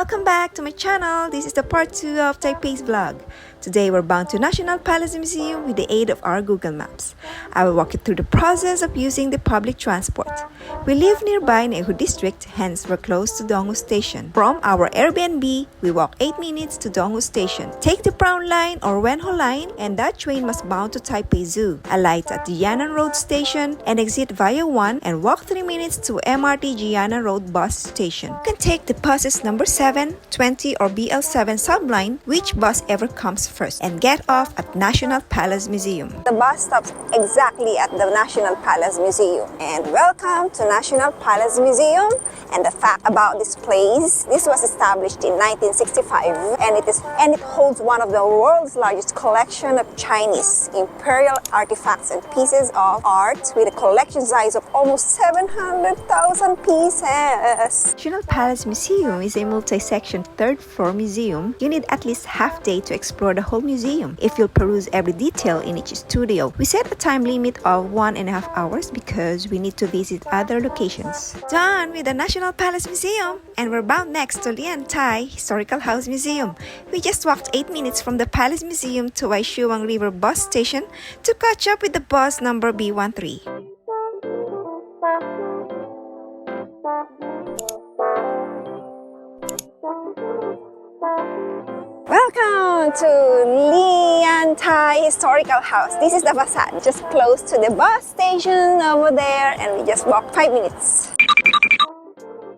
Welcome back to my channel. This is the part 2 of Taipei's vlog. Today we're bound to National Palace Museum with the aid of our Google Maps. I will walk you through the process of using the public transport. We live nearby Nehu district, hence we're close to Donghu Station. From our Airbnb, we walk 8 minutes to Donghu Station. Take the Brown Line or Wenho Line and that train must bound to Taipei Zoo. Alight at the Yan'an Road Station and exit via 1 and walk 3 minutes to MRT Yan'an Road Bus Station. You can take the buses number 7, 20 or BL7 subline, which bus ever comes first, and get off at National Palace Museum. The bus stops exactly at the National Palace Museum. And welcome to National Palace Museum. And the fact about this place, this was established in 1965 and it holds one of the world's largest collection of Chinese imperial artifacts and pieces of art with a collection size of almost 700,000 pieces. National Palace Museum is a multi-section third-floor museum. You need at least half day to explore the whole museum if you'll peruse every detail in each studio. We set a time limit of 1.5 hours because we need to visit other locations. Done with the National Palace Museum, and we're bound next to Lian Tai Historical House Museum. We just walked 8 minutes from the Palace Museum to Baishihu River Bus Station to catch up with the bus number B13. Welcome to Lian Tai Historical House. This is the facade, just close to the bus station over there, and we just walked 5 minutes.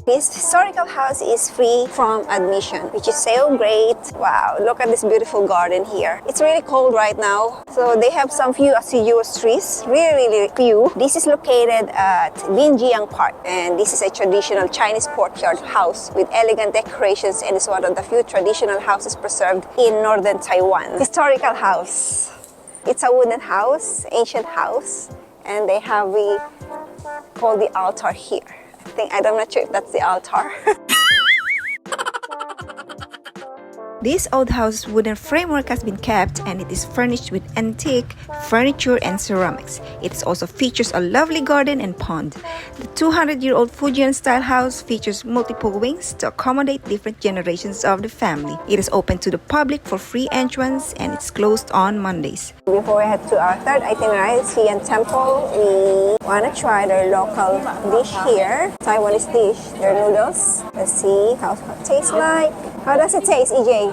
This historical house is free from admission, which is so great. Wow, look at this beautiful garden here. It's really cold right now, so they have some few assiduous trees, really few. This is located at Binjiang Park, and this is a traditional Chinese courtyard house with elegant decorations and is one of the few traditional houses preserved in northern Taiwan. Historical house. It's a wooden house, ancient house, and they have called the altar here. I'm not sure if that's the altar. This old house's wooden framework has been kept and it is furnished with antique furniture and ceramics. It also features a lovely garden and pond. The 200-year-old Fujian-style house features multiple wings to accommodate different generations of the family. It is open to the public for free entrance and it's closed on Mondays. Before we head to our third itinerary, Xi'an Temple, we want to try their local dish here. Taiwanese dish, their noodles. Let's see how it tastes like. How does it taste, EJ?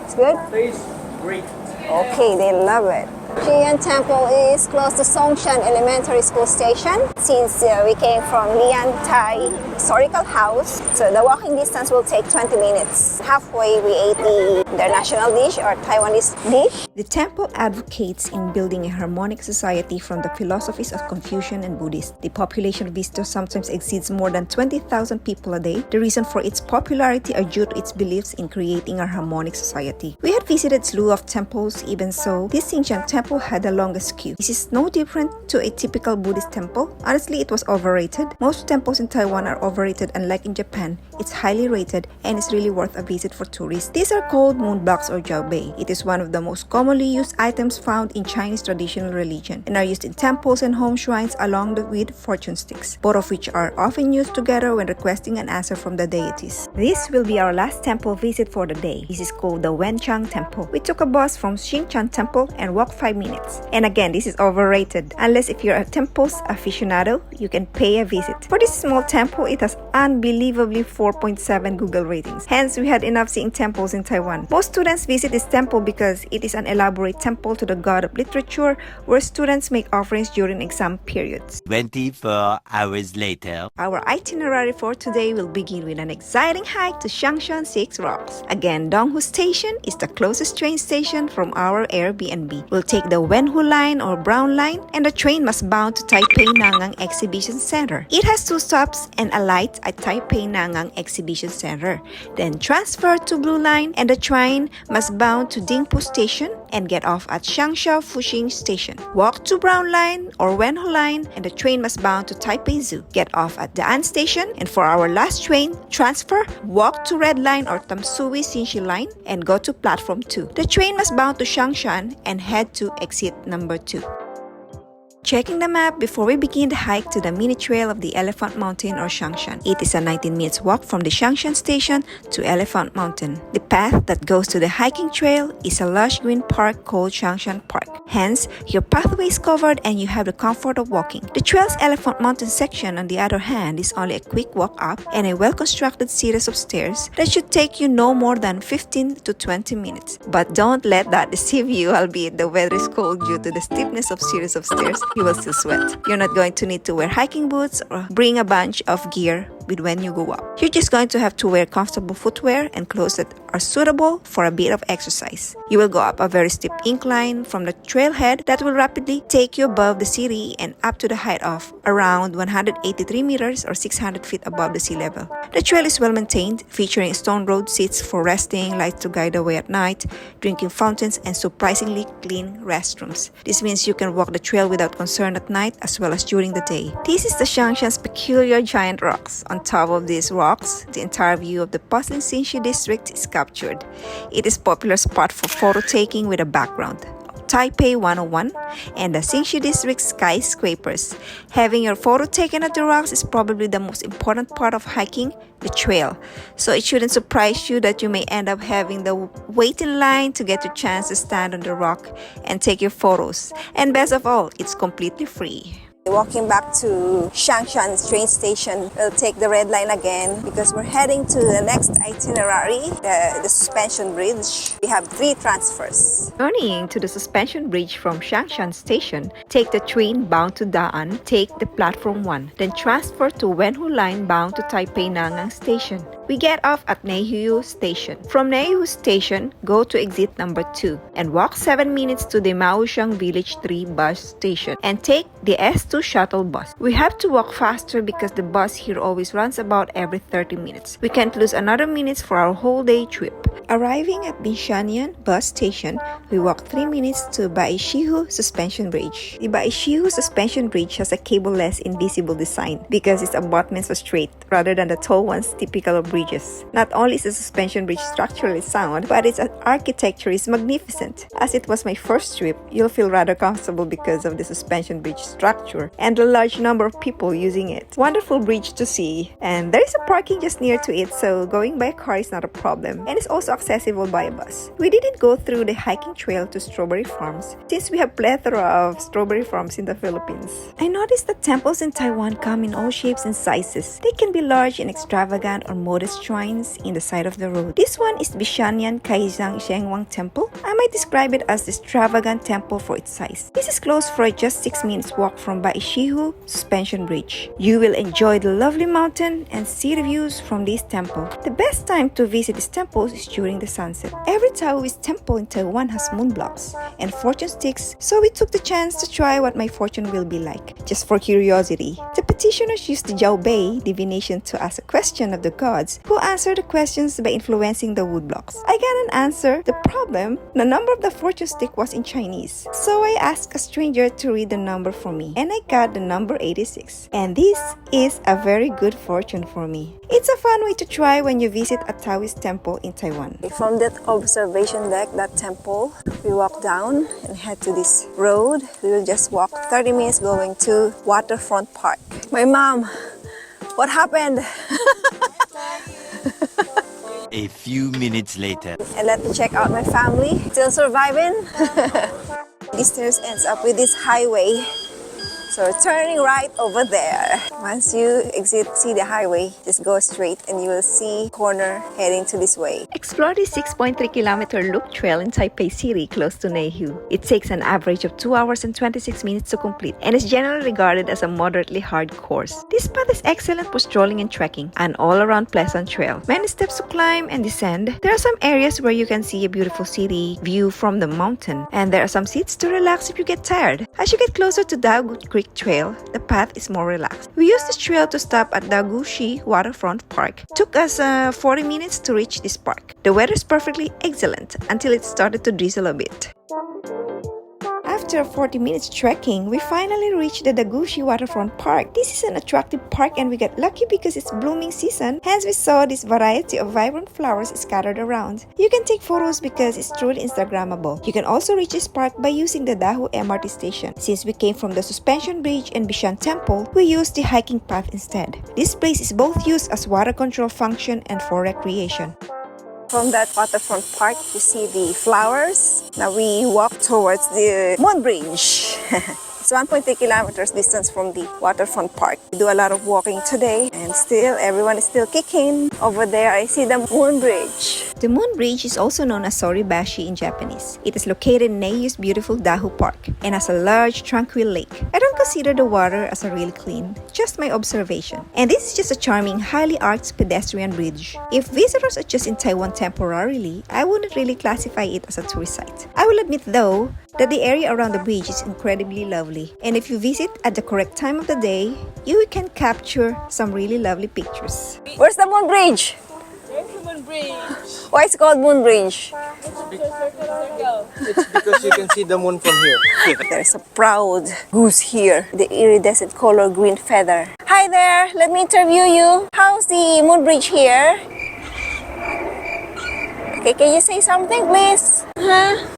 It's good? Tastes great. Okay, they love it. Xi'an Temple is close to Xiangshan Elementary School Station. Since we came from Lian Tai Historical House, so the walking distance will take 20 minutes. Halfway, we ate their national dish or Taiwanese dish. The temple advocates in building a harmonic society from the philosophies of Confucian and Buddhist. The population of visitors sometimes exceeds more than 20,000 people a day. The reason for its popularity are due to its beliefs in creating a harmonic society. We had visited slew of temples, even so, this Xiangshan temple had the longest queue. This is no different to a typical Buddhist temple. Honestly, it was overrated. Most temples in Taiwan are overrated, unlike in Japan. It's highly rated and is really worth a visit for tourists. These are called moon blocks or jiaobei. It is one of the most commonly used items found in Chinese traditional religion and are used in temples and home shrines along with fortune sticks, both of which are often used together when requesting an answer from the deities. This will be our last temple visit for the day. This is called the Wenchang Temple. We took a bus from Xingshan Temple and walked 5 minutes. And again, this is overrated. Unless if you're a temples aficionado, you can pay a visit. For this small temple, it has unbelievably 4.7 Google ratings. Hence, we had enough seeing temples in Taiwan. Most students visit this temple because it is an elaborate temple to the god of literature where students make offerings during exam periods. 24 hours later. Our itinerary for today will begin with an exciting hike to Xiangshan 6 Rocks. Again, Donghu Station is the closest train station from our Airbnb. We'll take the Wenhu Line or Brown Line and the train must bound to Taipei Nangang Exhibition Center. It has 2 stops and alight at Taipei Nangang Exhibition Center. Then transfer to Blue Line and the train must bound to Dingpu Station and get off at Xiangshan Fuxing Station. Walk to Brown Line or Wenho Line and the train must bound to Taipei Zoo. Get off at Da'an Station and for our last train, transfer, walk to Red Line or Tamsui Xinxi Line and go to Platform 2. The train must bound to Xiangshan and head to exit number 2. Checking the map before we begin the hike to the mini trail of the Elephant Mountain or Xiangshan. It is a 19 minutes walk from the Xiangshan station to Elephant Mountain. The path that goes to the hiking trail is a lush green park called Xiangshan Park. Hence, your pathway is covered and you have the comfort of walking. The trail's Elephant Mountain section, on the other hand, is only a quick walk up and a well-constructed series of stairs that should take you no more than 15 to 20 minutes. But don't let that deceive you, albeit the weather is cold due to the steepness of series of stairs. You will still sweat. You're not going to need to wear hiking boots or bring a bunch of gear with when you go up. You're just going to have to wear comfortable footwear and clothes that are suitable for a bit of exercise. You will go up a very steep incline from the trailhead that will rapidly take you above the city and up to the height of around 183 meters or 600 feet above the sea level. The trail is well maintained, featuring stone road seats for resting, lights to guide the way at night, drinking fountains, and surprisingly clean restrooms. This means you can walk the trail without concern at night as well as during the day. This is the Xiangshan's peculiar giant rocks. On top of these rocks, the entire view of the bustling Xinshi district is captured. It is a popular spot for photo taking with a background of Taipei 101 and the Xinshi district skyscrapers. Having your photo taken at the rocks is probably the most important part of hiking the trail. So it shouldn't surprise you that you may end up having the wait in line to get your chance to stand on the rock and take your photos. And best of all, it's completely free. Walking back to Xiangshan train station, we'll take the red line again because we're heading to the next itinerary, the suspension bridge. We have 3 transfers. Journeying to the suspension bridge from Xiangshan station, take the train bound to Da'an, take the platform 1, then transfer to Wenhu line bound to Taipei Nangang station. We get off at Neihu station. From Neihu station, go to exit number 2 and walk 7 minutes to the Maoxiang Village 3 bus station and take the S2 shuttle bus. We have to walk faster because the bus here always runs about every 30 minutes. We can't lose another minutes for our whole day trip. Arriving at Baishihu bus station, we walk 3 minutes to Baishihu suspension bridge. The Baishihu suspension bridge has a cable-less invisible design because its abutments are straight rather than the tall ones typical of bridges. Not only is the suspension bridge structurally sound, but its architecture is magnificent. As it was my first trip, you'll feel rather comfortable because of the suspension bridge structure and the large number of people using it. Wonderful bridge to see, and there is a parking just near to it, so going by car is not a problem, and it's also accessible by a bus. We didn't go through the hiking trail to strawberry farms since we have plethora of strawberry farms in the Philippines. I noticed that temples in Taiwan come in all shapes and sizes. They can be large and extravagant or modest shrines in the side of the road. This one is Bishanyan Kaizang Shengwang Temple. I might describe it as the extravagant temple for its size. This is close for just 6 minutes walk from Baishihu suspension bridge. You will enjoy the lovely mountain and see the views from this temple. The best time to visit this temple is during the sunset. Every Taoist temple in Taiwan has moon blocks and fortune sticks, so we took the chance to try what my fortune will be like, just for curiosity. The petitioners used the Jiao Bei divination to ask a question of the gods, who answered the questions by influencing the wood blocks. I got an answer. The problem, the number of the fortune stick was in Chinese, so I asked a stranger to read the number for me, and I got the number 86. And this is a very good fortune for me. It's a fun way to try when you visit a Taoist temple in Taiwan. From that observation deck, that temple, we walk down and head to this road. We will just walk 30 minutes going to Waterfront Park. My mom, what happened? A few minutes later. And let me check out my family. Still surviving? This stairs ends up with this highway. So turning right over there. Once you see the highway, just go straight and you will see corner heading to this way. Explore this 6.3-kilometer loop trail in Taipei City close to Neihu. It takes an average of 2 hours and 26 minutes to complete and is generally regarded as a moderately hard course. This path is excellent for strolling and trekking, an all-around pleasant trail. Many steps to climb and descend. There are some areas where you can see a beautiful city view from the mountain, and there are some seats to relax if you get tired. As you get closer to Dagu Creek Trail, the path is more relaxed. We used this trail to stop at Dagushi Waterfront Park. Took us 40 minutes to reach this park. The weather is perfectly excellent until it started to drizzle a bit. after 40 minutes trekking, we finally reached the Dagushi Waterfront Park. This is an attractive park and we got lucky because it's blooming season, hence we saw this variety of vibrant flowers scattered around. You can take photos because it's truly Instagrammable. You can also reach this park by using the Dahu MRT station. Since we came from the Suspension Bridge and Bishan Temple, we used the hiking path instead. This place is both used as water control function and for recreation. From that waterfront park, you see the flowers. Now we walk towards the Moon Bridge. It's 1.3 kilometers distance from the waterfront park. We do a lot of walking today and still everyone is still kicking. Over there I see the Moon Bridge. The Moon Bridge is also known as Soribashi in Japanese. It is located in Neiyu's beautiful Dahu Park and has a large tranquil lake. I don't consider the water as a really clean, just my observation. And this is just a charming, highly arched pedestrian bridge. If visitors are just in Taiwan temporarily, I wouldn't really classify it as a tourist site. I will admit though, that the area around the bridge is incredibly lovely. And if you visit at the correct time of the day, you can capture some really lovely pictures. Where's the Moon Bridge? There's the Moon Bridge. Why is it called Moon Bridge? It's because you can see the moon from here. There's a proud goose here, the iridescent color green feather. Hi there, let me interview you. How's the Moon Bridge here? Okay, can you say something please? Huh?